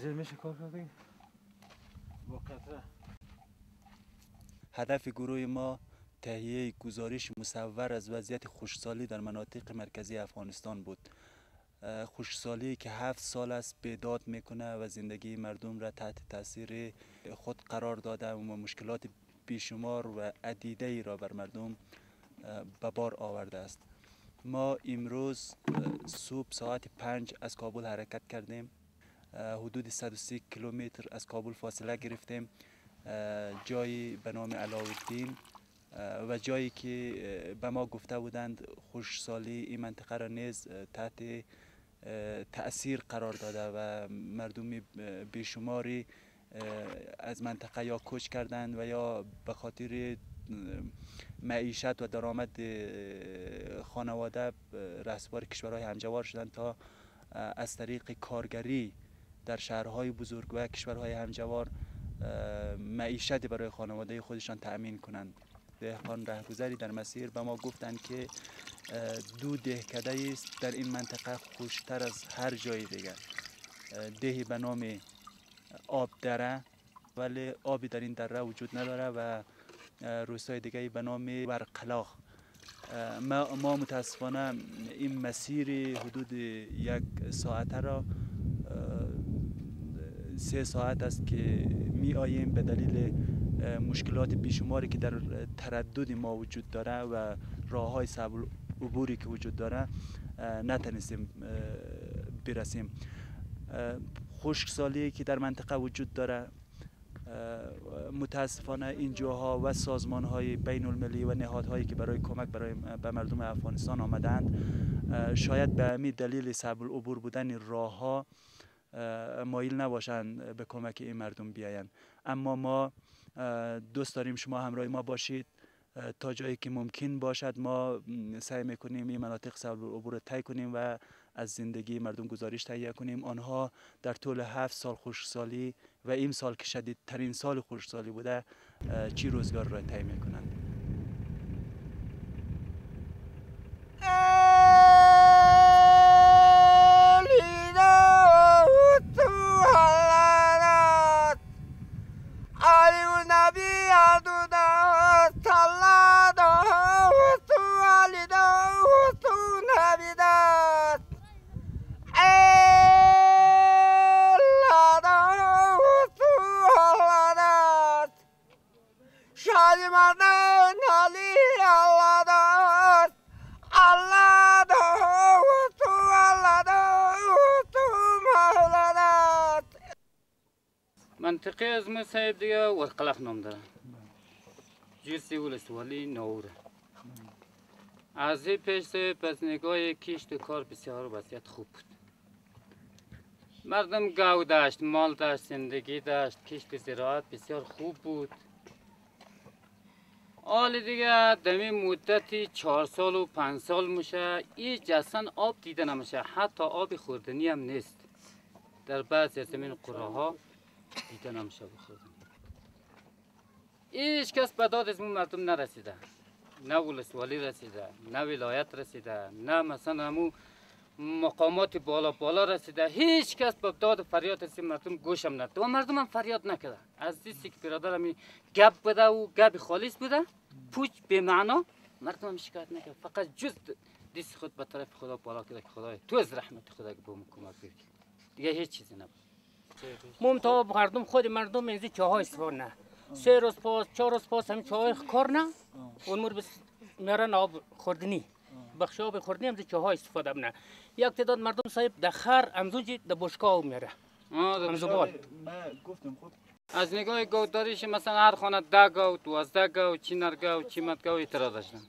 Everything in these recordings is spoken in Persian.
وزیر میشه کار کنی؟ با قطره. هدف گروه ما تهیه گزارش مصور از وضعیت خشکسالی در مناطق مرکزی افغانستان بود. خشکسالی که 7 سال است بیداد میکنه و زندگی مردم را تحت تاثیر خود قرار داده و مشکلات بیشمار و عدیده ای را بر مردم به بار آورده است. ما امروز صبح ساعت 5 از کابل حرکت کردیم. حدود 130 کیلومتر از کابل فاصله گرفتیم. جایی به نام علاءالدین و جایی که به ما گفته بودند خشکسالی این منطقه را نیز تحت تأثیر قرار داده و مردم بیشماری از منطقه یا کوچ کردند و یا به خاطر معیشت و درآمد خانواده رهسپار کشورهای همجوار شدند تا از طریق کارگری در شهرهای بزرگ و کشورهای همجوار معیشت برای خانواده خودشان تأمین کنند. دهقان رهگذری در مسیر به ما گفتند که 2 دهکده است در این منطقه خشکتر از هر جای دیگر. دهی به نام آب دره، ولی آبی در این دره وجود نداره و روستای دیگری به نام ورقلاغ. ما متاسفانه این مسیر حدود 1 ساعته را 3 ساعت است که می آییم به دلیل مشکلات بیشماری که در تردد ما وجود داره و راه های صعب العبوری که وجود داره نتونستیم برسیم. خشکسالی که در منطقه وجود داره متاسفانه این جاها و سازمان های بین المللی و نهادهایی که برای کمک به مردم افغانستان آمدند شاید به همین دلیل صعب العبور بودن راه ها مایل نباشند به کمک این مردم بیایند. اما ما دوست داریم شما همراه ما باشید تا جایی که ممکن باشد. ما سعی میکنیم این مناطق صعب العبور رو طی کنیم و از زندگی مردم گزارش تهیه کنیم. آنها در طول 7 سال خشکسالی و این سال که شدیدترین سال خشکسالی بوده چی روزگار را طی میکنند. منطقه از ما صاحب دیگه ورقلاغ نام داره. جرسی ولسوالی نوره. از این پیش پس نگاه کشت و کار بسیار وضعیت خوب بود. مردم گاو داشت، مال داشت، زندگی داشت، کشت زراعت بسیار خوب بود. حال دیگه دمی مدتی 4 سال و 5 سال میشه هیچ اصلا آب دیده نمیشه. حتی آب خوردنی هم نیست. در بعضی از زمین قراها دیده نمیشه بخوردن. هیچ کس به داد از مردم نرسیده. نه ولسوالی رسیده، نه ولایت رسیده، نه مثلا همون مقامات بالا رسیده. هیچ کس به داد فریاد از مردم گوشم نداد و مردم هم فریاد نکرده. از دیستی که برادر همی گپ بده و گپ خالص بوده پوچ به معنا مردم هم شکایت نکرد. فقط جز دیست خود به طرف خدا بالا کرده که خدای تو از رحمت خدا که به کمک بگیر. دیگه هیچ چیزی نبود. ممتا مردم خود مردم از این چاهای استفاده نه. 3 روز پاس 4 روز پاس همین چاهای کار نه اون مور بس میرن آب خوردنی بخش آب خوردنی هم از چاهای استفاده نه. یک تعداد مردم صاحب دخر امزوجی د بشکاو میره. امزوبال از نگاه گوداریش مثلا هر خانه 10 گاو 12 گاو چینر گاو چیمت گاو اعتراض داشتن.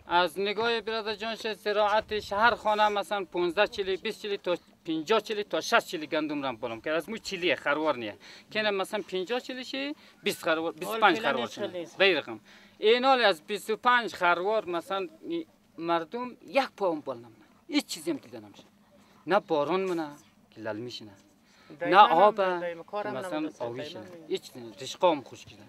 از نگاه برادر جانش زراعتش هر خانه مثلا 15 چلی 20 چلی تا 50 چلی تا 60 چلی گندم رم بالام که از مو چلی خروار نیه که مثلا 50 چلی شی 20 خروار 25 خروار به رقم اینال از 25 خروار مثلا مردم یک پاون بال نمونه هیچ چیزی هم دیده نمیشه. نه بارون منه که لل میشنه نه آب مثلا آویشنه هیچ رشقام خوش کردن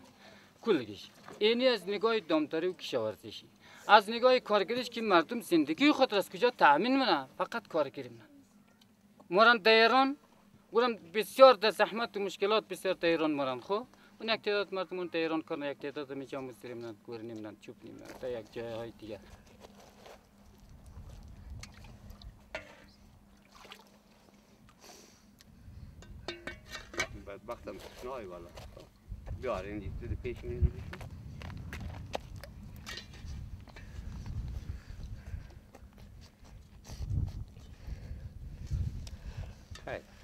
کلگیش. اینی از نگاه دامداری و کشاورزیشی. از نگاه کارگریش که مردم زندگی خود را از کجا تأمین منه فقط کارگری منه. مورن دیران گورم بسیار در زحمت و مشکلات بسیار تا ایران مرن خو اون یک تعداد مردمون تا ایران کردن یک تعداد میجا مستریم نند گور نمیدن چوب نمیدن تا یک جای های دیگه بدبختم نه والا بیار این تو پیش میری خیر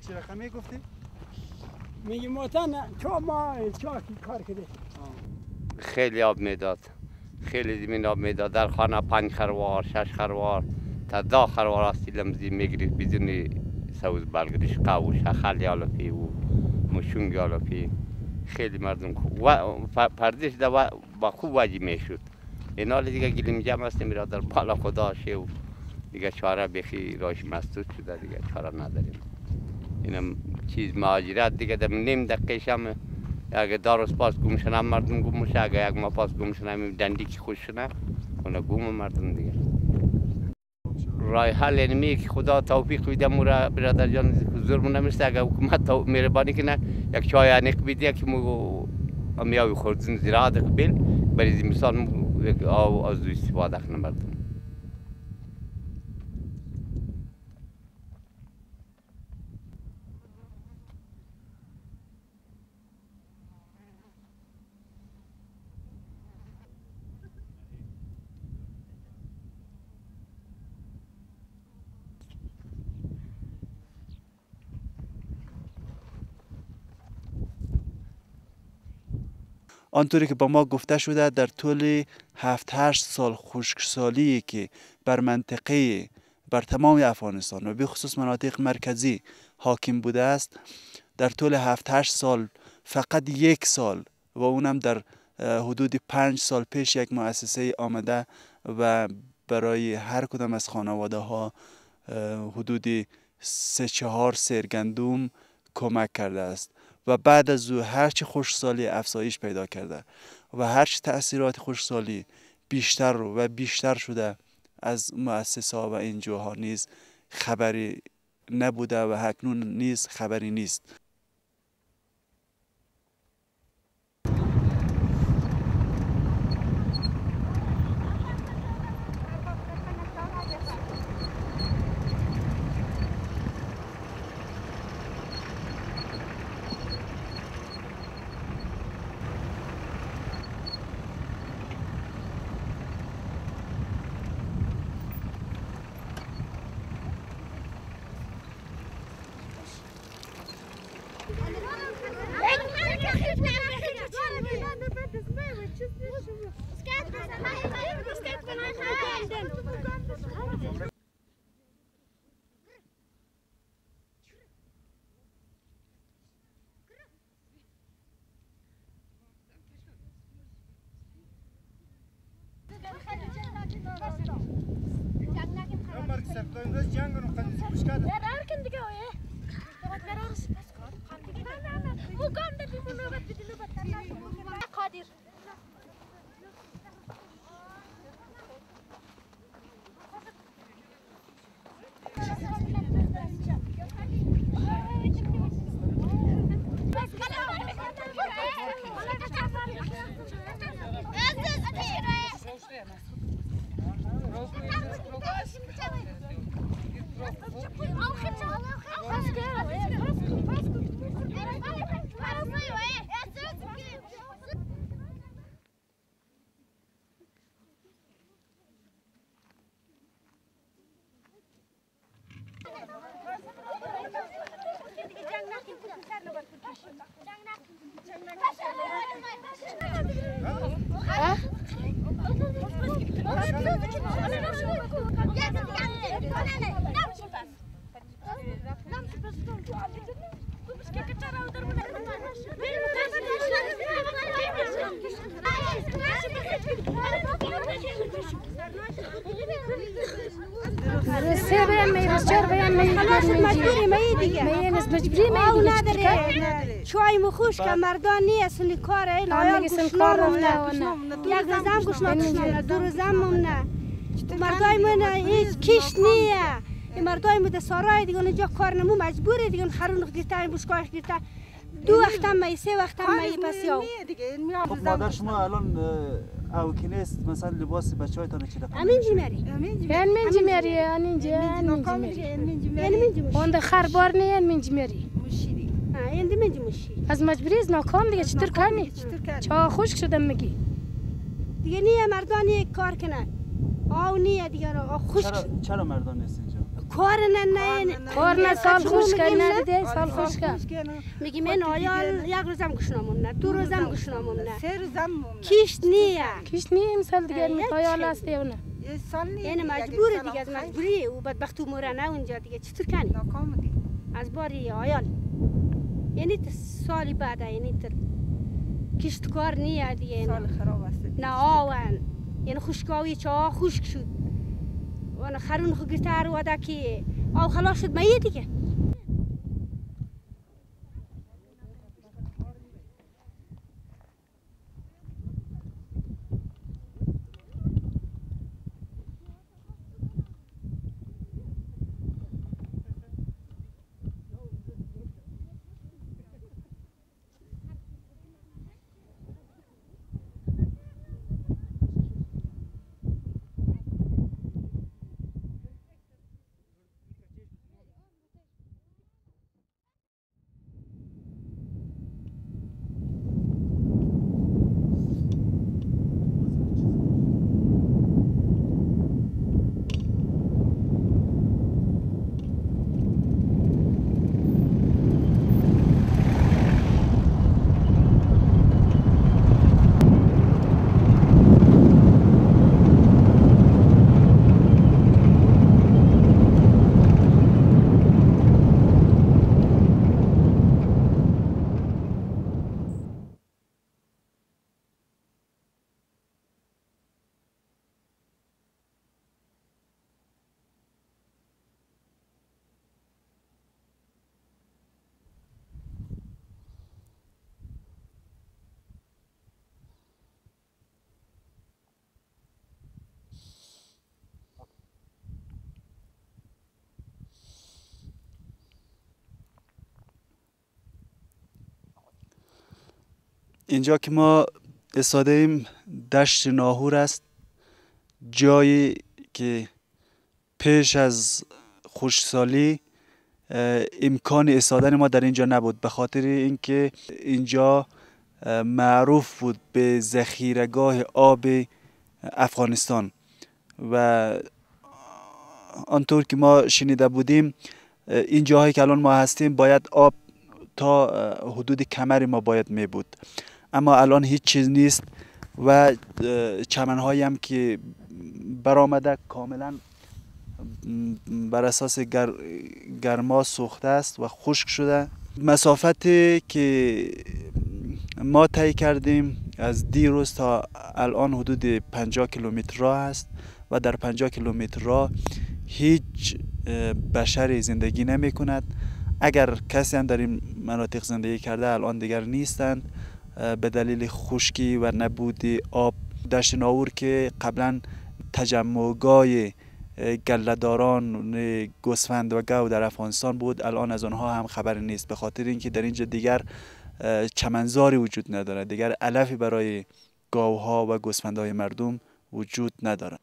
چی رقمی گفتی؟ میگی موتن چه ما چاکی کار کرده خیلی آب میداد خیلی زمین آب میداد در خانه 5 خروار 6 خروار تا 10 خروار استی لمزی میگریست بدون سوز بلگریش قوش خالی علفی و مشونگ علفی خیلی مردم و پردیش با خوب واجی میشد این حال دیگه گلیم جمع است میرا در بالا خدا شه و دیگه چاره بخی راش مسدود شده دیگه چاره نداریم اینم چیز مهاجرت دیگه در نیم دقیقه شم اگه دار پاس گم شدن مردم گم میشه اگه یک ما پاس گم شدن دندی که خوش شدن اون گم مردم دیگه رای حل اینمی که خدا توفیق بده مورا برادر جان ظلم نمیشه اگه حکومت مهربانی کنه یک چای انیق بده که مو میاوی خوردن زراعت قبل برای زمستان از استفاده کنه مردم آنطوری که با ما گفته شده در طول 7-8 سال خشکسالی که بر منطقه بر تمام افغانستان و به خصوص مناطق مرکزی حاکم بوده است در طول 7-8 سال فقط 1 سال و اونم در حدود 5 سال پیش یک مؤسسه آمده و برای هر کدام از خانواده ها حدود 3-4 سیر گندم کمک کرده است و بعد از او هرچی خشکسالی افزایش پیدا کرده و هرچی تأثیرات خشکسالی بیشتر و بیشتر شده از مؤسسه ها و انجوها نیز خبری نبوده و اکنون نیز خبری نیست. چای مخوش که مردان نیست سنی کار این آیال گوشنام نه یک روزم گوشنام نه دو روزم نه مردای من هیچ کیش نیه این مردای من سارای دیگه اونجا کار نمو مجبوره دیگه خرون گیرتا این بوشکاش گیرتا دو وقت هم می سه وقت هم می پس یاو خب مادر شما الان او که نیست مثلا لباس بچه‌هایتان چی دفعه امین جمری من جمری امین جمری اون خربار نه امین جمری این دیگه مشی از مجبوری از ناکام دیگه چطور کنی چا خشک شدم میگی دیگه نیه مردانی کار کنه آو نیه دیگه خشک چرا مردان نیست اینجا کار نه کار نه سال خشک نده سال خشک میگی من آیال یک روزم گوشنامون نه دو روزم گوشنامون نه سه روزم کیش نیه مثال دیگه آیال است یا نه یعنی مجبوره دیگه از مجبوری و بدبخت و مورنه اونجا دیگه چطور کنی از باری آیال یعنی سالی بعد یعنی کشت کار نیه دیگه سال خراب است نه آوان یعنی خشکاوی چا خشک شد و خرون خو گیتار ودا کی او خلاص شد می دیگه اینجا که ما ایستاده ایم دشت ناهور است، جایی که پیش از خشکسالی امکان ایستادن ما در اینجا نبود، به خاطر اینکه اینجا معروف بود به ذخیره‌گاه آب افغانستان و آنطور که ما شنیده بودیم این جاهایی که الان ما هستیم باید آب تا حدود کمر ما باید می بود. اما الان هیچ چیز نیست و چمنهایی هم که برآمده کاملا بر اساس گرما سوخته است و خشک شده. مسافتی که ما طی کردیم از دیروز تا الان حدود 50 کیلومتر راه است و در 50 کیلومتر راه هیچ بشری زندگی نمی کند. اگر کسی هم در این مناطق زندگی کرده الان دیگر نیستند به دلیل خشکی و نبود آب. دشت ناور که قبلا تجمعگاه گله‌داران گوسفند و گاو در افغانستان بود، الان از آنها هم خبری نیست، به خاطر اینکه در اینجا دیگر چمنزاری وجود نداره، دیگر علفی برای گاوها و گوسفندهای مردم وجود نداره.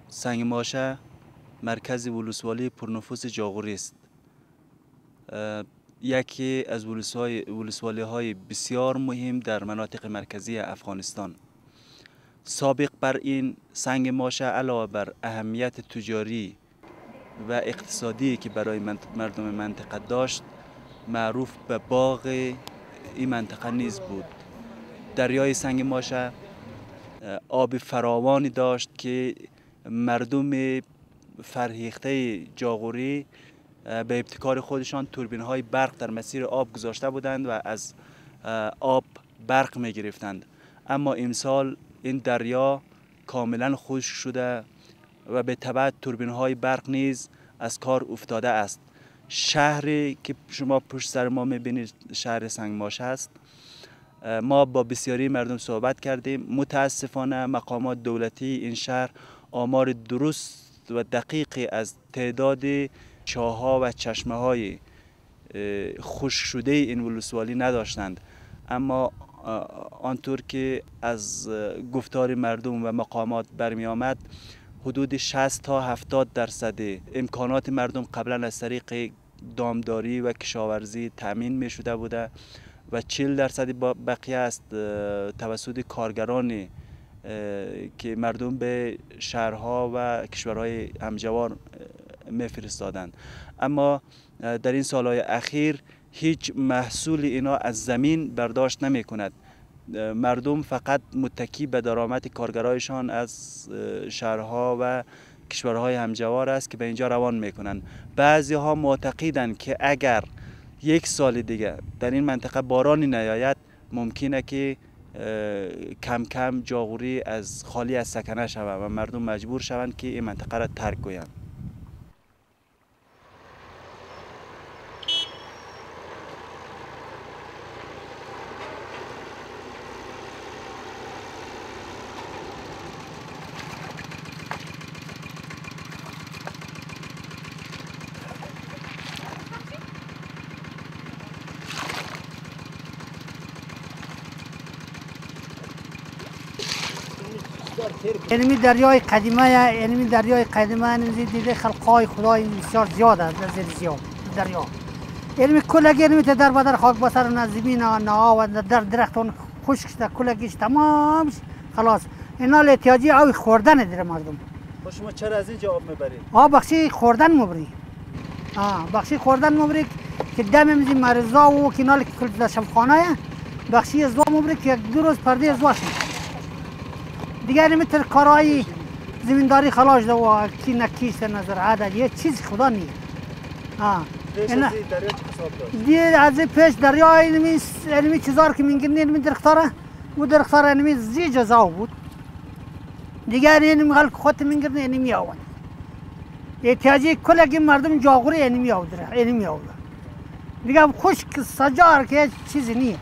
سنگ ماشه مرکز ولسوالی پرنفوذ جاغوری است. یکی از ولسوالی های بسیار مهم در مناطق مرکزی افغانستان. سابق بر این سنگ ماشه علاوه بر اهمیت تجاری و اقتصادی که برای مردم منطقه داشت، معروف به باغ این منطقه نیز بود. دریای سنگ ماشه آب فراوانی داشت که مردم فرهیخته جاغوری به ابتکار خودشان توربین های برق در مسیر آب گذاشته بودند و از آب برق می گرفتند. اما امسال این دریا کاملا خشک شده و به تبع توربین های برق نیز از کار افتاده است. شهری که شما پشت سر ما می بینید شهر سنگ ماشه است. ما با بسیاری مردم صحبت کردیم. متاسفانه مقامات دولتی این شهر آمار درست و دقیقی از تعداد چاه‌ها و چشمه‌های خشک شده این ولسوالی نداشتند. اما آنطور که از گفتار مردم و مقامات برمی آمد، حدود 60 تا 70% امکانات مردم قبلا از طریق دامداری و کشاورزی تأمین می شده بوده و 40% بقیه است توسط کارگران که مردم به شهرها و کشورهای همجوار میفرستادند. اما در این سالهای اخیر هیچ محصول اینا از زمین برداشت نمی کند. مردم فقط متکی به درآمد کارگرایشان از شهرها و کشورهای همجوار است که به اینجا روان میکنند. بعضی ها معتقدند که اگر یک سال دیگه در این منطقه بارانی نیاید، ممکنه که کم کم جاغوری از خالی از سکنه شود و مردم مجبور شوند که این منطقه را ترک کنند. اینمی دریای قدیمه، اینمی دریای قدیمه، اینمی دیده خلقای خدای بسیار زیاد است در زیر زیاد دریا. اینمی کلگی اینمی در بدر خاک بسر و زمین و نها و در درختان خشک شده کلگیش تمام خلاص. اینا احتیاجی آب خوردن داره مردم. شما چرا از اینجا آب میبرید؟ بخشی خوردن میبریم. بخشی خوردن میبریم که دم میزی مریضا و کنال کل شفاخانه بخشی ازوا میبریم که 2 روز پرده ازواش. دیگر نمیتر کارهای زمینداری خلاص ده و کی نکیست نظر عدد یه چیز خدا نیست. پیش از این دریا چه حساب داشت؟ دیگه از پیش دریای اینمی چیزار که میگیرن اینمی درختاره و درختاره اینمی زی جزاو بود. دیگر اینمی خلق خود میگیرن اینمی آوان. احتیاجی کلگی مردم جاغوری اینمی آودره اینمی آوده. دیگه خشک سجار که چیزی نیست.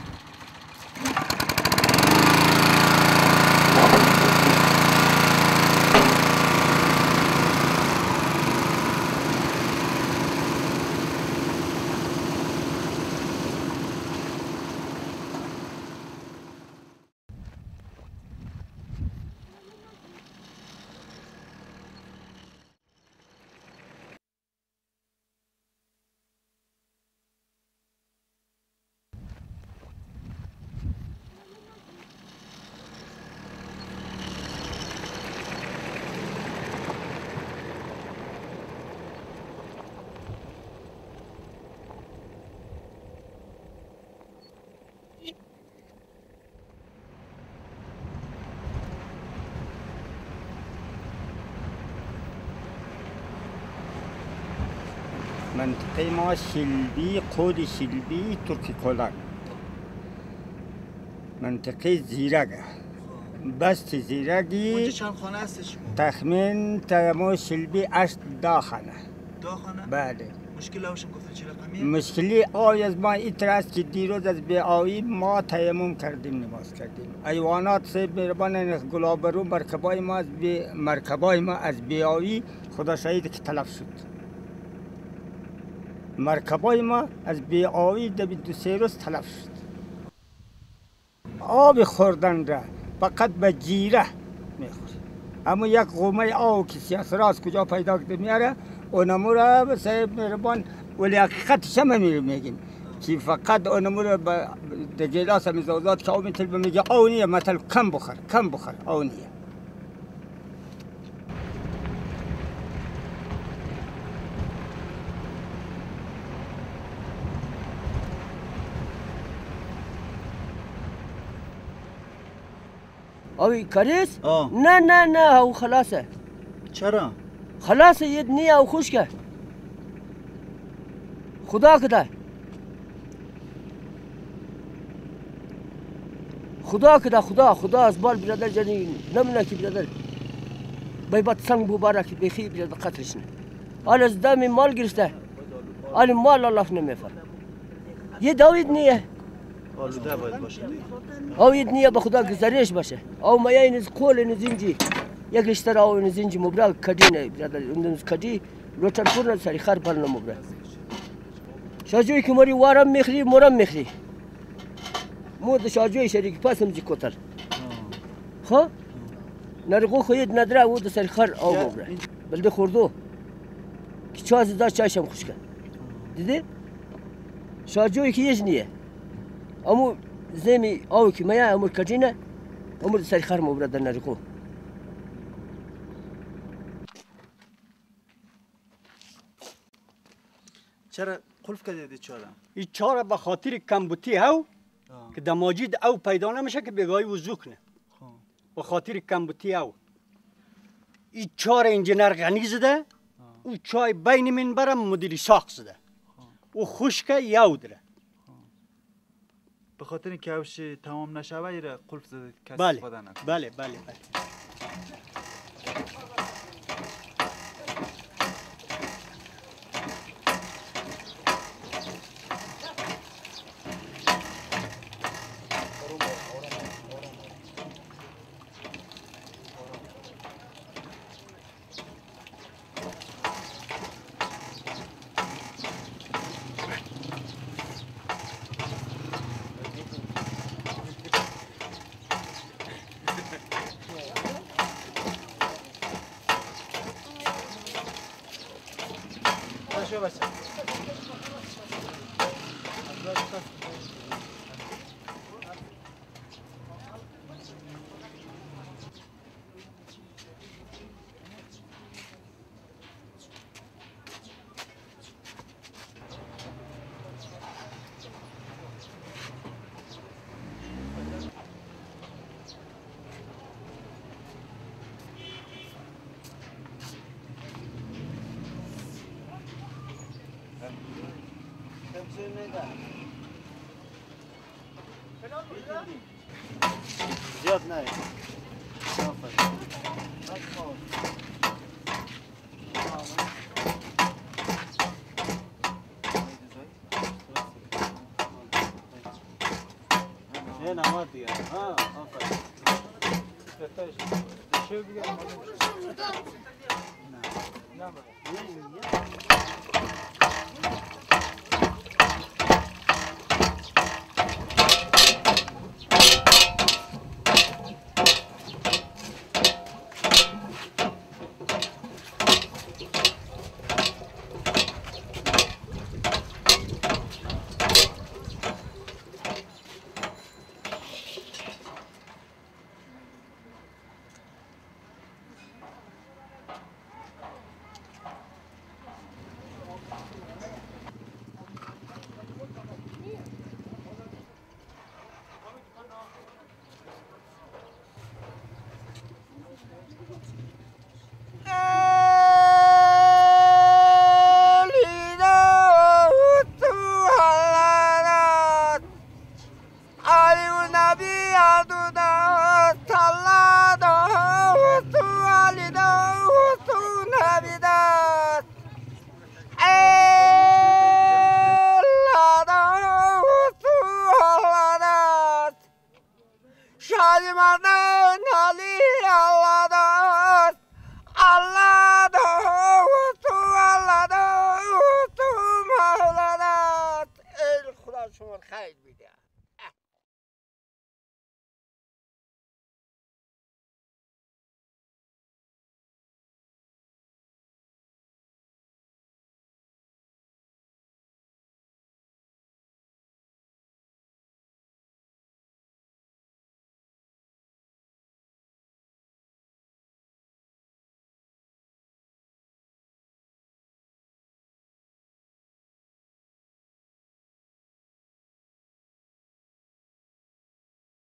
منطقه ما شلبی، قود شلبی، ترکی کلان. منطقه زیرگه. بست زیرگی. اونجا چند خانه هستش؟ تخمین تمام شلبی 8 خانه. 2 خانه؟ بله. مشکل هاشون گفته چه رقمیه؟ مشکلی آوی از ما این است که دیروز از بی آوی ما تیمم کردیم نماز کردیم. ایوانات سه بربان گلابرو مرکبای ما از بی آوی خدا شاید که تلف شد. مرکبای ما از بی آوی در 2-3 روز تلف شد. آب خوردن را فقط به جیره میخوره. اما یک قومه آب که سیاسراز کجا پیدا کرده میاره اونمو را به صاحب مهربان ولی حقیقتش هم میگیم که فقط اونمو را به گلاس میزوزات که آب میتل میگه آو نیه مثلا کم بخور آو نیه. اوی کریس؟ نه او خلاصه. چرا؟ خلاصه ید نیه او خشکه. خدا کده خدا از بال برادر جنی نمونه که برادر باید سنگ بباره که بخی برادر قطرش نه. حال از دم مال گرفته حال مال الله نمیفر. یه داوید نیه آلوده باید باشه. آوید نیه به خدا گذریش باشه. او مایه این از کول این زنجی یک اشتر او این زنجی مبرا کدی نه برادر اون کدی روتر پورن سری خر بال نمبره. شاجوی که مری وارم میخری مرم میخری. مود شاجوی شریک پاسم جی کوتر. خو نرگو خوید ندره و سری خر او مبره. بلده خوردو. که چاز دا چاشم خوش کن. دیدی؟ شاجوی که یش نیه. امو زمی او که میا امور کجینه امور سری خر مبره در نرگو. چرا قلف کردید چرا؟ این چاره به خاطر کمبوتی هاو که در ماجید او پیدا نمیشه که بگاهی وضو کنه. به خاطر کمبوتی هاو. این چاره انجینر غنی زده او چای بین من برم مدیری ساخت زده. او خشکه یاو داره. به خاطر اینکه اوش تمام نشوه ایره قلف زده کسی استفاده نکنه. بله. زیاد نه نه نماد دیگه آفرین چه بگم شما خیر میده